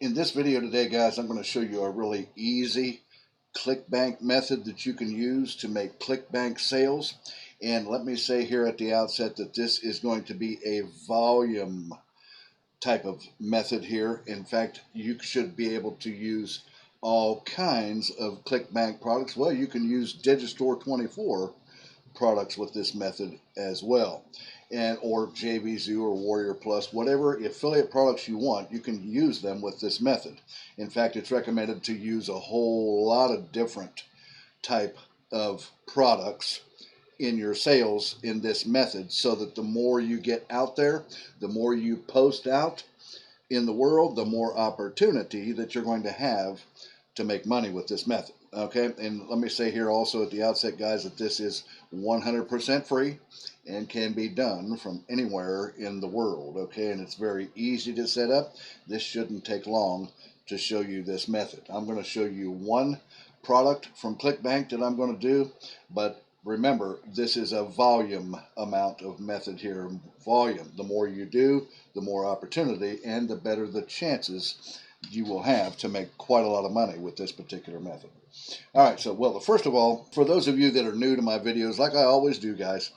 In this video today, guys, I'm going to show you a really easy Clickbank method that you can use to make Clickbank sales. And let me say here at the outset that this is going to be a volume type of method here. In fact, you should be able to use all kinds of Clickbank products. Well, you can use Digistore 24 products with this method as well, and or JVZoo or Warrior Plus, whatever affiliate products you want, you can use them with this method. In fact, it's recommended to use a whole lot of different type of products in your sales in this method, so that the more you get out there, the more you post out in the world, the more opportunity that you're going to have to make money with this method. Okay, and let me say here also at the outset, guys, that this is 100% free and can be done from anywhere in the world. Okay, and it's very easy to set up. This shouldn't take long to show you this method. I'm going to show you one product from Clickbank that I'm going to do, but remember, this is a volume amount of method here. Volume. The more you do, the more opportunity and the better the chances you will have to make quite a lot of money with this particular method. All right, so, well, first of all, for those of you that are new to my videos, like I always do, guys,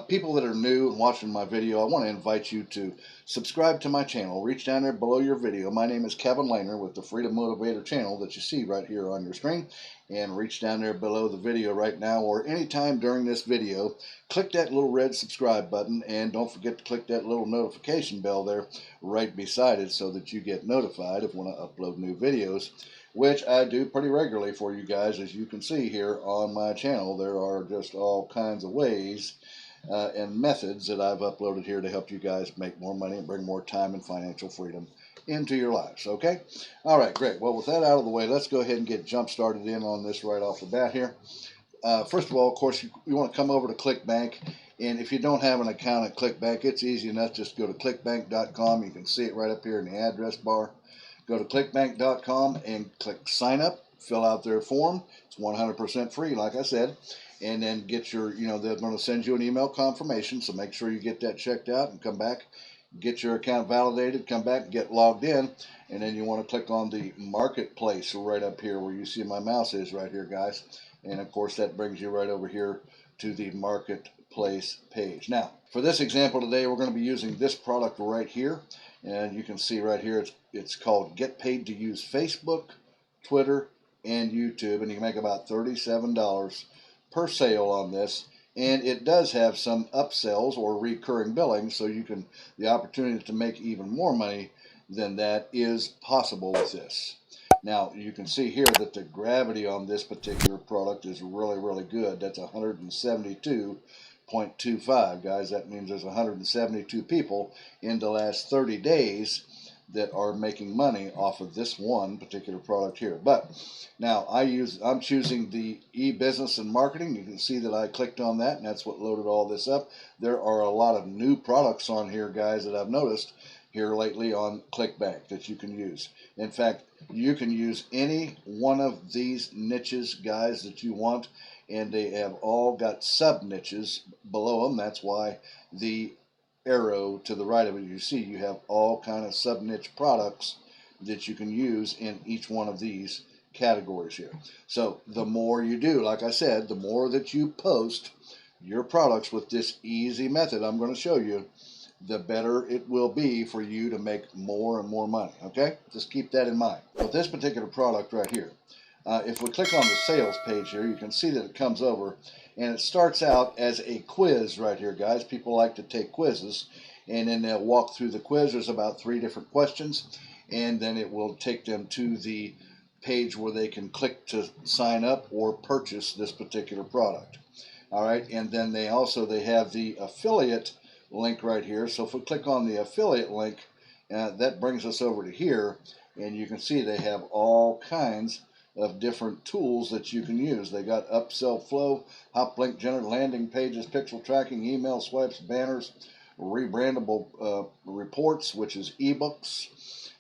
people that are new and watching my video, I want to invite you to subscribe to my channel. Reach down there below your video. My name is Kevin Lehner with the Freedom Motivator channel that you see right here on your screen. And reach down there below the video right now, or anytime during this video, click that little red subscribe button, and don't forget to click that little notification bell there right beside it so that you get notified of when I upload new videos, which I do pretty regularly for you guys. As you can see here on my channel, there are just all kinds of ways and methods that I've uploaded here to help you guys make more money and bring more time and financial freedom into your lives. Okay, all right, great. Well, with that out of the way, let's go ahead and get jump started in on this right off the bat here. First of all, of course, you want to come over to Clickbank, and if you don't have an account at Clickbank, it's easy enough. Just go to clickbank.com. You can see it right up here in the address bar. Go to clickbank.com and click sign up, fill out their form. It's 100% free, like I said, and then get your, they're going to send you an email confirmation, so make sure you get that checked out and come back, get your account validated, come back and get logged in, and then you want to click on the marketplace right up here where you see my mouse is right here, guys. And of course that brings you right over here to the marketplace page. Now, for this example today, we're going to be using this product right here, and you can see right here it's called Get Paid to Use Facebook, Twitter, and YouTube, and you can make about $37 per sale on this. And it does have some upsells or recurring billing, so the opportunity to make even more money than that is possible with this. Now, you can see here that the gravity on this particular product is really, really good. That's 172.25, guys. That means there's 172 people in the last 30 days that are making money off of this one particular product here. But now I'm choosing the e-business and marketing. You can see that I clicked on that, and that's what loaded all this up. There are a lot of new products on here, guys, that I've noticed here lately on Clickbank that you can use. In fact, you can use any one of these niches, guys, that you want, and they have all got sub niches below them. That's why the arrow to the right of it, you see you have all kind of sub niche products that you can use in each one of these categories here. So the more you do, like I said, the more that you post your products with this easy method I'm going to show you, the better it will be for you to make more and more money. Okay, just keep that in mind. With this particular product right here, if we click on the sales page here, you can see that it comes over and it starts out as a quiz right here, guys. People like to take quizzes, and then they'll walk through the quiz. There's about 3 different questions, and then it will take them to the page where they can click to sign up or purchase this particular product. All right, and then they have the affiliate link right here. So if we click on the affiliate link, that brings us over to here, and you can see they have all kinds of different tools that you can use. They got upsell flow, hop link generated landing pages, pixel tracking, email swipes, banners, rebrandable reports, which is ebooks,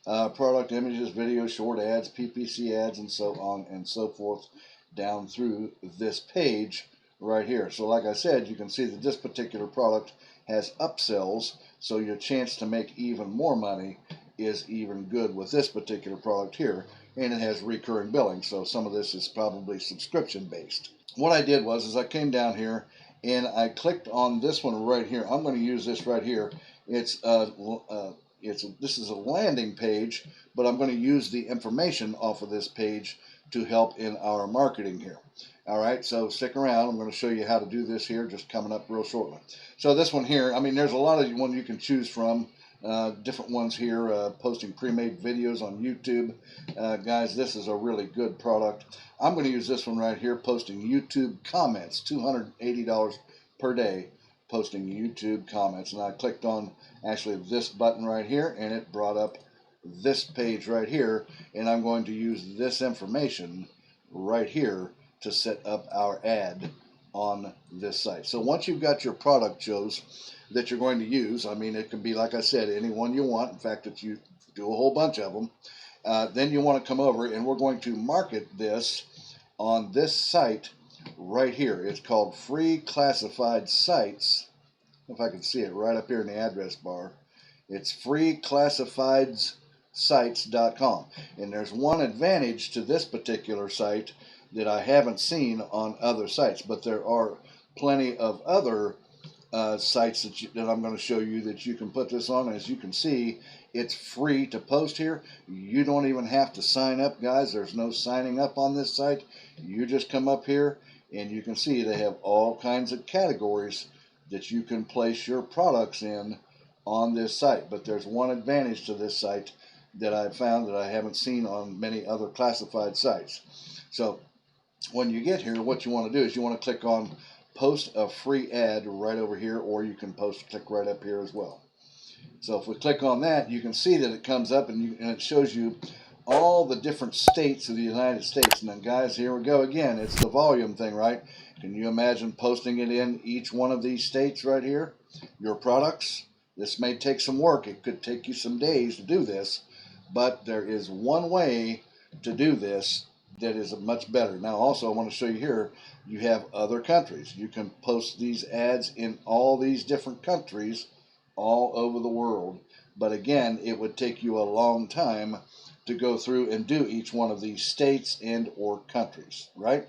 product images, video, short ads, PPC ads, and so on and so forth down through this page right here. So like I said, you can see that this particular product has upsells, so your chance to make even more money is even good with this particular product here, and it has recurring billing, so some of this is probably subscription based. What I did was I came down here and I clicked on this one right here. I'm going to use this right here. This is a landing page, but I'm going to use the information off of this page to help in our marketing here. All right, so stick around. I'm going to show you how to do this here, just coming up real shortly. So this one here, I mean, there's a lot of ones you can choose from. Different ones here, posting pre-made videos on YouTube. Guys, this is a really good product. I'm going to use this one right here, posting YouTube comments, $280 per day, posting YouTube comments. And I clicked on actually this button right here, and it brought up this page right here, and I'm going to use this information right here to set up our ad on this site. So once you've got your product shows that you're going to use, I mean, it can be, like I said, any one you want. In fact, if you do a whole bunch of them, then you want to come over and we're going to market this on this site right here. It's called Free Classified Sites. If I can see it right up here in the address bar, it's freeclassifiedsites.com. And there's one advantage to this particular site that I haven't seen on other sites, but there are plenty of other sites that I'm going to show you that you can put this on. As you can see, it's free to post here. You don't even have to sign up, guys. There's no signing up on this site. You just come up here and you can see they have all kinds of categories that you can place your products in on this site. But there's one advantage to this site that I've found that I haven't seen on many other classified sites. So when you get here, what you want to do is you want to click on post a free ad right over here, or you can click right up here as well. So if we click on that, you can see that it comes up and it shows you all the different states of the United States. And then, guys, here we go again. It's the volume thing, right? Can you imagine posting it in each one of these states right here? Your products. This may take some work. It could take you some days to do this, but there is one way to do this that is much better. Now, also, I want to show you here, you have other countries. You can post these ads in all these different countries all over the world. But again, it would take you a long time to go through and do each one of these states and or countries, right?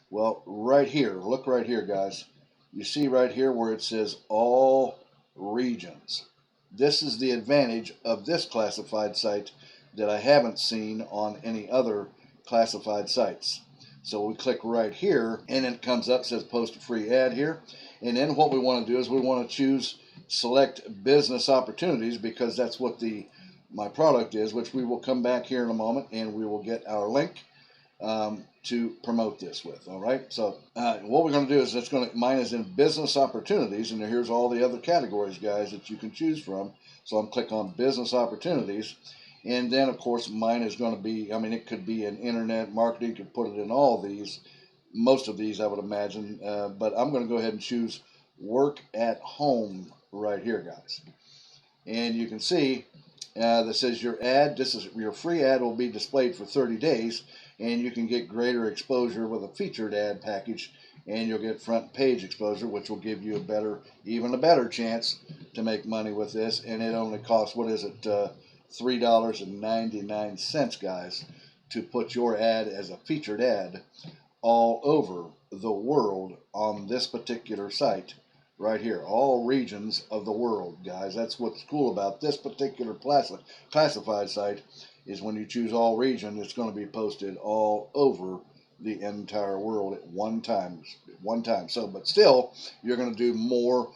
Well, right here, look right here, guys. You see right here where it says all regions. This is the advantage of this classified site that I haven't seen on any other classified sites. So we click right here and it comes up, says post a free ad here. And then what we want to do is we want to select business opportunities, because that's what my product is, which we will come back here in a moment and we will get our link to promote this with. All right, so what we're going to do is mine is in business opportunities, and here's all the other categories, guys, that you can choose from. So I'm click on business opportunities. And then, of course, mine is going to be, I mean, it could be in internet marketing. You could put it in all these, most of these, I would imagine. But I'm going to go ahead and choose work at home right here, guys. And you can see that says your free ad will be displayed for 30 days. And you can get greater exposure with a featured ad package. And you'll get front page exposure, which will give you even a better chance to make money with this. And it only costs, what is it? $3.99, guys, to put your ad as a featured ad all over the world on this particular site right here. All regions of the world, guys. That's what's cool about this particular classified site, is when you choose all region, it's going to be posted all over the entire world at one time. So, but still, you're going to do more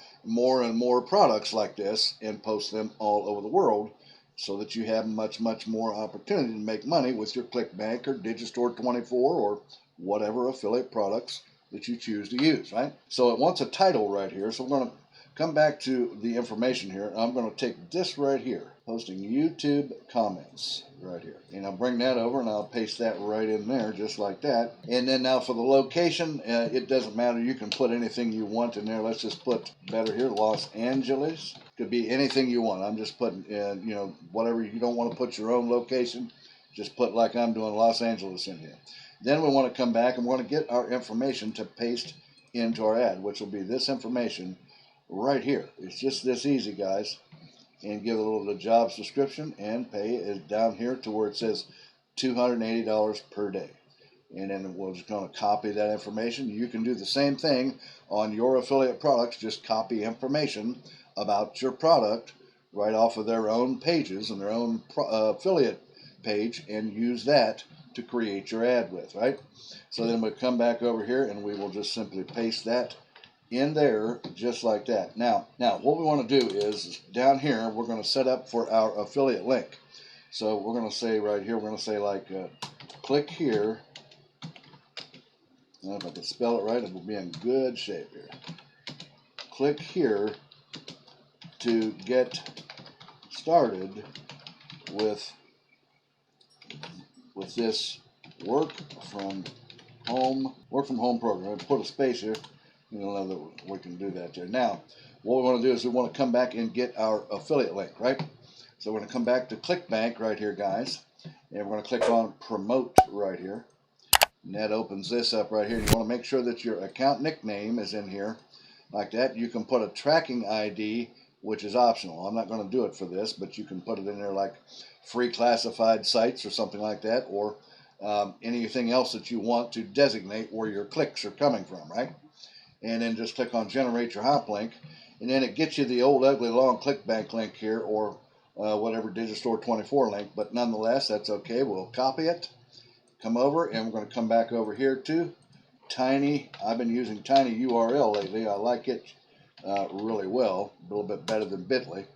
and more products like this and post them all over the world, so that you have much more opportunity to make money with your Clickbank or Digistore 24 or whatever affiliate products that you choose to use, right? So it wants a title right here. So we're going to come back to the information here. I'm going to take this right here, posting YouTube comments right here. And I'll bring that over and I'll paste that right in there just like that. And then now for the location, it doesn't matter. You can put anything you want in there. Let's just put better here, Los Angeles. Could be anything you want. I'm just putting, whatever. You don't want to put your own location, just put, like I'm doing, Los Angeles in here. Then we want to come back and we want to get our information to paste into our ad, which will be this information right here. It's just this easy, guys. and give it a little job description and pay it down here to where it says $280 per day. And then we're just going to copy that information. You can do the same thing on your affiliate products. Just copy information about your product right off of their own pages and their own affiliate page and use that to create your ad with, right? So then we'll come back over here and we will just simply paste that in there just like that. Now what we want to do is down here we're going to set up for our affiliate link. So we're going to say right here, we're going to say like click here. Now if I can spell it right, it will be in good shape here. Click here to get started with this work from home program. Put a space here. You know that we can do that there. Now, what we want to do is we want to come back and get our affiliate link, right? So we're going to come back to Clickbank right here, guys, and we're going to click on Promote right here. And that opens this up right here. You want to make sure that your account nickname is in here like that. You can put a tracking ID, which is optional. I'm not going to do it for this, but you can put it in there like free classified sites or something like that, or anything else that you want to designate where your clicks are coming from, right? And then just click on Generate Your Hyperlink, and then it gets you the old ugly long Clickbank link here, or whatever Digistore 24 link, but nonetheless, that's okay. We'll copy it, come over, and we're going to come back over here to Tiny. I've been using Tiny URL lately. I like it really well, a little bit better than Bitly.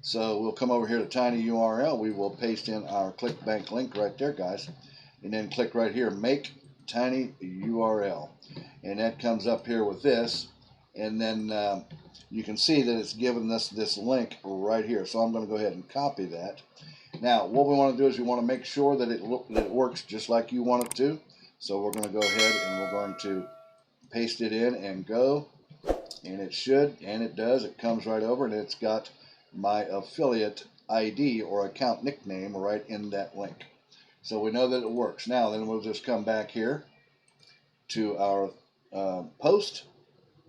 So we'll come over here to Tiny URL. We will paste in our Clickbank link right there, guys, and then click right here, Make Tiny URL, and that comes up here with this, and then you can see that it's given us this link right here. So I'm going to go ahead and copy that. Now what we want to do is we want to make sure that it works just like you want it to. So we're going to go ahead and we're going to paste it in and go, and it should, and it does. It comes right over and it's got my affiliate ID or account nickname right in that link. So we know that it works. Now then we'll just come back here to our post,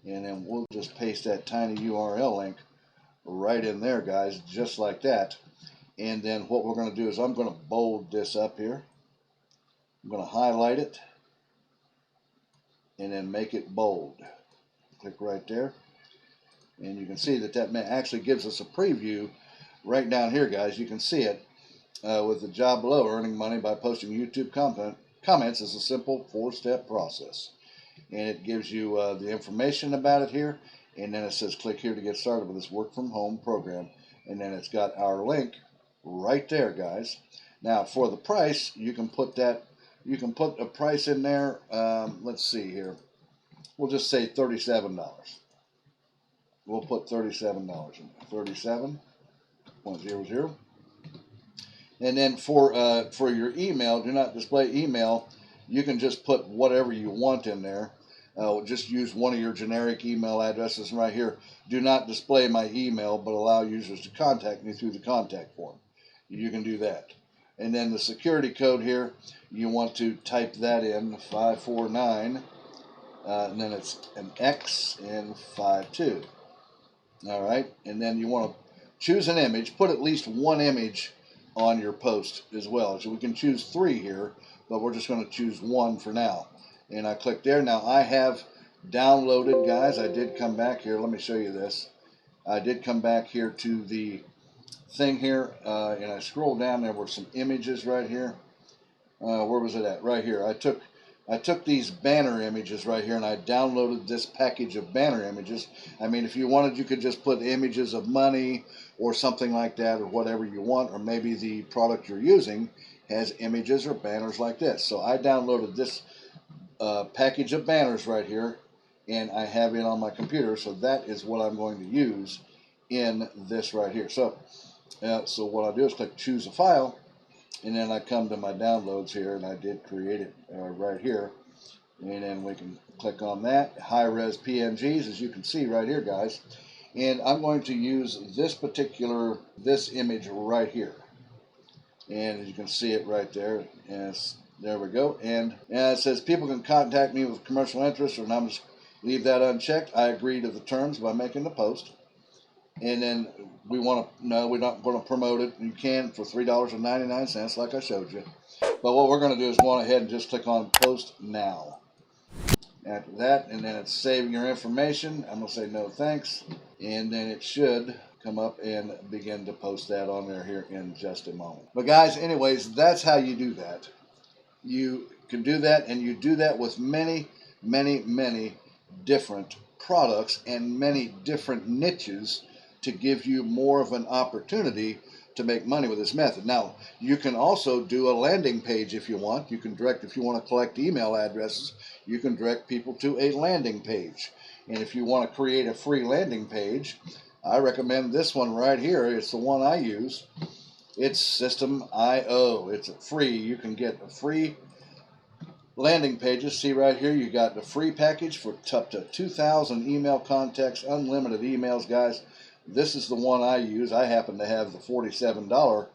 and then we'll just paste that Tiny URL link right in there, guys, just like that. And then what we're going to do is I'm going to bold this up here. I'm going to highlight it and then make it bold. Click right there, and you can see that actually gives us a preview right down here, guys. You can see it with the job below. Earning money by posting YouTube comments is a simple 4-step process, and it gives you the information about it here, and then it says click here to get started with this work from home program, and then it's got our link right there, guys. Now for the price, you can put a price in there. Let's see here, we'll just say $37. We'll put $37 in there, 37.00. And then for your email, do not display email. You can just put whatever you want in there. Just use one of your generic email addresses right here. Do not display my email, but allow users to contact me through the contact form. You can do that. And then the security code here, you want to type that in, 549, and then it's an X and 52. All right, and then you want to choose an image. Put at least one image on your post as well. So we can choose 3 here, but we're just going to choose 1 for now. And I click there. Now I have downloaded, guys. I did come back here. Let me show you this. I did come back here to the thing here, and I scrolled down. There were some images right here. Where was it at? Right here. I took these banner images right here, and I downloaded this package of banner images. I mean, if you wanted, you could just put images of money or something like that, or whatever you want, or maybe the product you're using has images or banners like this. So I downloaded this package of banners right here, and I have it on my computer, so that is what I'm going to use in this right here. So what I'll do is click choose a file, and then I come to my downloads here, and I did create it right here, and then we can click on that. High-res PNGs, as you can see right here, guys, and I'm going to use this image right here, and as you can see it right there, yes, there we go. And it says people can contact me with commercial interest, and I'm just leave that unchecked. I agree to the terms by making the post. and then we want to, no, we're not going to promote it. You can for $3.99, like I showed you. But what we're going to do is go on ahead and just click on Post Now. After that, and then it's saving your information. I'm going to say no thanks, and then it should come up and begin to post that on there here in just a moment. But guys, anyways, that's how you do that. You can do that, and you do that with many, many, many different products and many different niches to give you more of an opportunity to make money with this method. Now, you can also do a landing page if you want. You can direct, if you want to collect email addresses, you can direct people to a landing page. And if you want to create a free landing page, I recommend this one right here. It's the one I use. It's System.io. It's free. You can get a free landing pages. See right here, you got the free package for up to 2,000 email contacts, unlimited emails, guys. This is the one I use. I happen to have the $47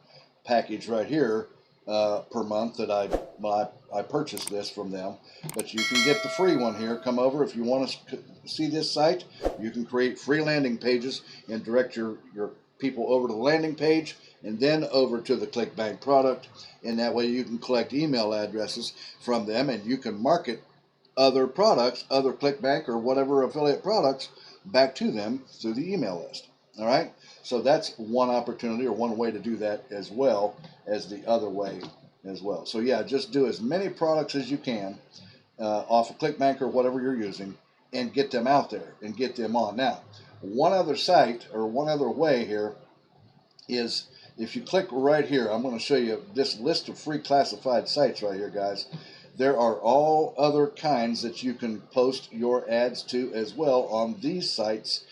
package right here per month that I purchased this from them. But you can get the free one here. Come over if you want to see this site. You can create free landing pages and direct your people over to the landing page and then over to the Clickbank product, and that way you can collect email addresses from them and you can market other products, other Clickbank or whatever affiliate products back to them through the email list. All right, so that's one opportunity or one way to do that, as well as the other way as well. So yeah, just do as many products as you can off of Clickbank or whatever you're using and get them out there and get them on. Now, one other site or one other way here is if you click right here, I'm going to show you this list of free classified sites right here, guys. There are all other kinds that you can post your ads to as well on these sites,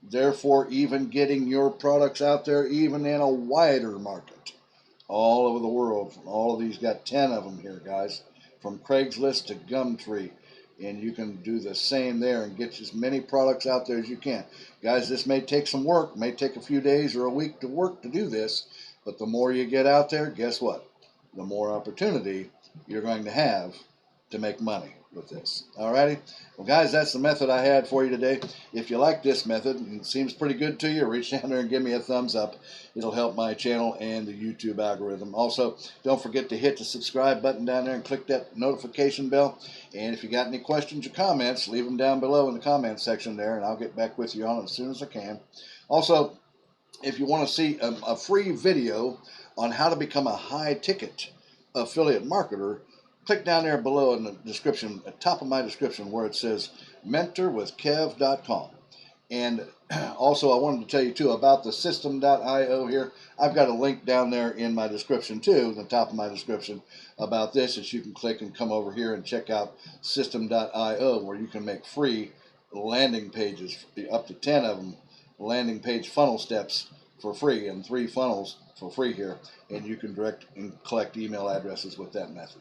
therefore even getting your products out there even in a wider market all over the world. All of these, got 10 of them here, guys, from Craigslist to Gumtree. And you can do the same there and get as many products out there as you can. Guys, this may take some work, may take a few days or a week to work to do this, but the more you get out there, guess what? The more opportunity you're going to have to make money with this. Alrighty? Well, guys, that's the method I had for you today. If you like this method and it seems pretty good to you, reach down there and give me a thumbs up. It'll help my channel and the YouTube algorithm. Also, don't forget to hit the subscribe button down there and click that notification bell. And if you got any questions or comments, leave them down below in the comments section there, and I'll get back with you on it as soon as I can. Also, if you want to see a free video on how to become a high-ticket affiliate marketer, click down there below in the description, at the top of my description, where it says mentorwithkev.com. And also, I wanted to tell you too about the System.io here. I've got a link down there in my description too, at the top of my description, about this, that you can click and come over here and check out System.io, where you can make free landing pages, up to 10 of them, landing page funnel steps for free, and 3 funnels for free here, and you can direct and collect email addresses with that method.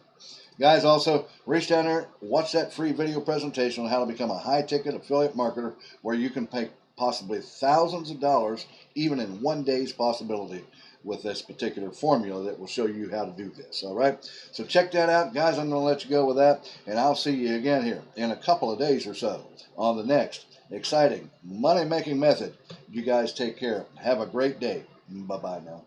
Guys, also reach down there, watch that free video presentation on how to become a high-ticket affiliate marketer, where you can pay possibly thousands of dollars even in one day's possibility with this particular formula that will show you how to do this. All right, so check that out, guys. I'm going to let you go with that, and I'll see you again here in a couple of days or so on the next exciting money-making method. You guys take care. Have a great day. Bye-bye now.